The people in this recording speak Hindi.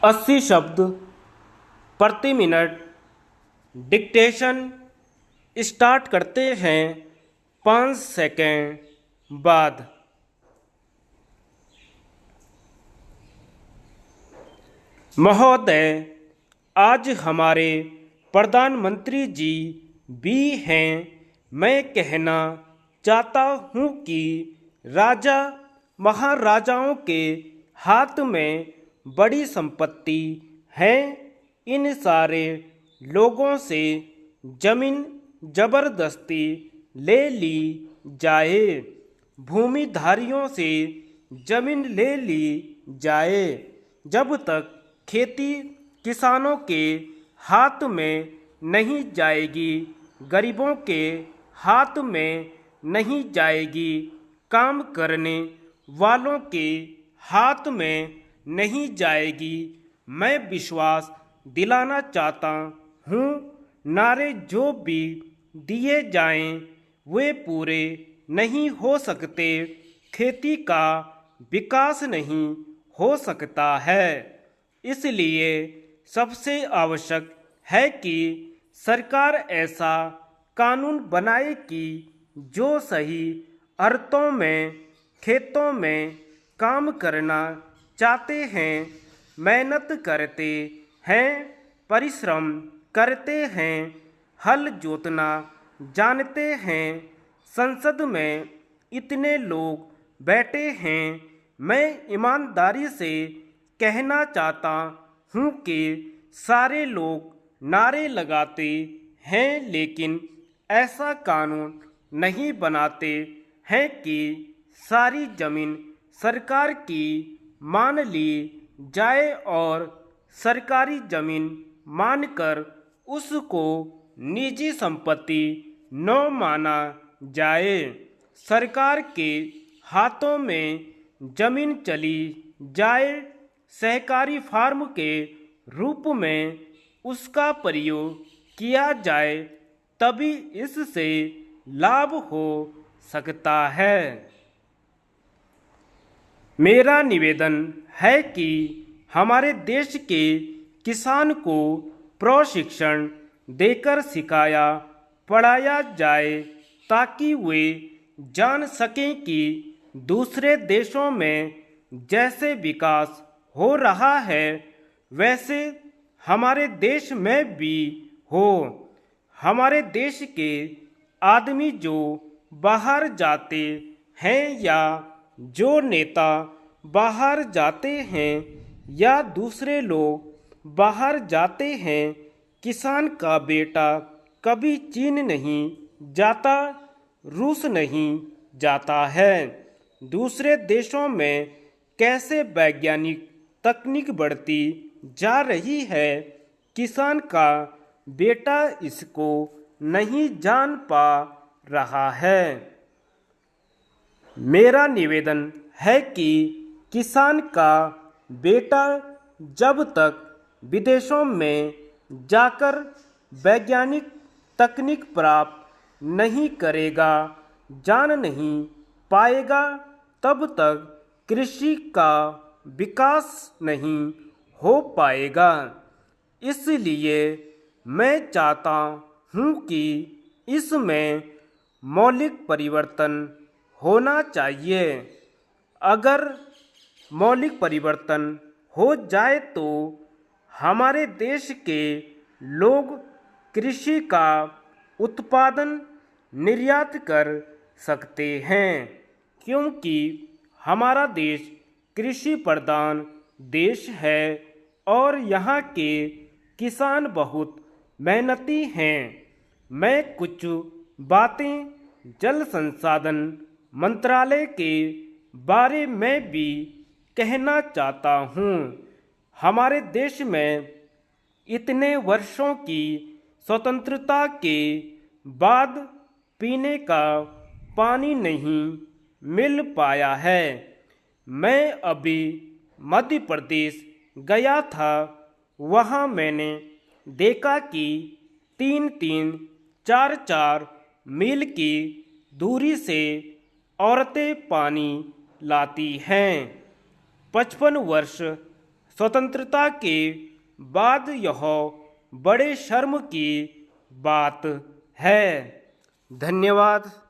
80 शब्द प्रति मिनट डिक्टेशन स्टार्ट करते हैं 5 सेकेंड बाद। महोदय, आज हमारे प्रधानमंत्री जी भी हैं। मैं कहना चाहता हूँ कि राजा महाराजाओं के हाथ में बड़ी संपत्ति है। इन सारे लोगों से जमीन जबरदस्ती ले ली जाए, भूमिधारियों से जमीन ले ली जाए। जब तक खेती किसानों के हाथ में नहीं जाएगी, गरीबों के हाथ में नहीं जाएगी, काम करने वालों के हाथ में नहीं जाएगी। मैं विश्वास दिलाना चाहता हूँ, नारे जो भी दिए जाएं वे पूरे नहीं हो सकते। खेती का विकास नहीं हो सकता है। इसलिए सबसे आवश्यक है कि सरकार ऐसा कानून बनाए कि जो सही अर्थों में खेतों में काम करना चाहते हैं, मेहनत करते हैं, परिश्रम करते हैं, हल जोतना जानते हैं। संसद में इतने लोग बैठे हैं। मैं ईमानदारी से कहना चाहता हूँ कि सारे लोग नारे लगाते हैं, लेकिन ऐसा कानून नहीं बनाते हैं कि सारी जमीन सरकार की मान ली जाए और सरकारी जमीन मानकर उसको निजी संपत्ति न माना जाए। सरकार के हाथों में जमीन चली जाए, सहकारी फार्म के रूप में उसका प्रयोग किया जाए, तभी इससे लाभ हो सकता है। मेरा निवेदन है कि हमारे देश के किसान को प्रशिक्षण देकर सिखाया पढ़ाया जाए, ताकि वे जान सकें कि दूसरे देशों में जैसे विकास हो रहा है वैसे हमारे देश में भी हो। हमारे देश के आदमी जो बाहर जाते हैं या जो नेता बाहर जाते हैं या दूसरे लोग बाहर जाते हैं, किसान का बेटा कभी चीन नहीं जाता, रूस नहीं जाता है। दूसरे देशों में कैसे वैज्ञानिक तकनीक बढ़ती जा रही है, किसान का बेटा इसको नहीं जान पा रहा है। मेरा निवेदन है कि किसान का बेटा जब तक विदेशों में जाकर वैज्ञानिक तकनीक प्राप्त नहीं करेगा, जान नहीं पाएगा, तब तक कृषि का विकास नहीं हो पाएगा। इसलिए मैं चाहता हूँ कि इसमें मौलिक परिवर्तन होना चाहिए। अगर मौलिक परिवर्तन हो जाए तो हमारे देश के लोग कृषि का उत्पादन निर्यात कर सकते हैं, क्योंकि हमारा देश कृषि प्रधान देश है और यहाँ के किसान बहुत मेहनती हैं। मैं कुछ बातें जल संसाधन मंत्रालय के बारे में भी कहना चाहता हूँ। हमारे देश में इतने वर्षों की स्वतंत्रता के बाद पीने का पानी नहीं मिल पाया है। मैं अभी मध्य प्रदेश गया था, वहाँ मैंने देखा कि 3-3, 4-4 मील की दूरी से औरतें पानी लाती हैं। 55 वर्ष स्वतंत्रता के बाद यह बड़े शर्म की बात है। धन्यवाद।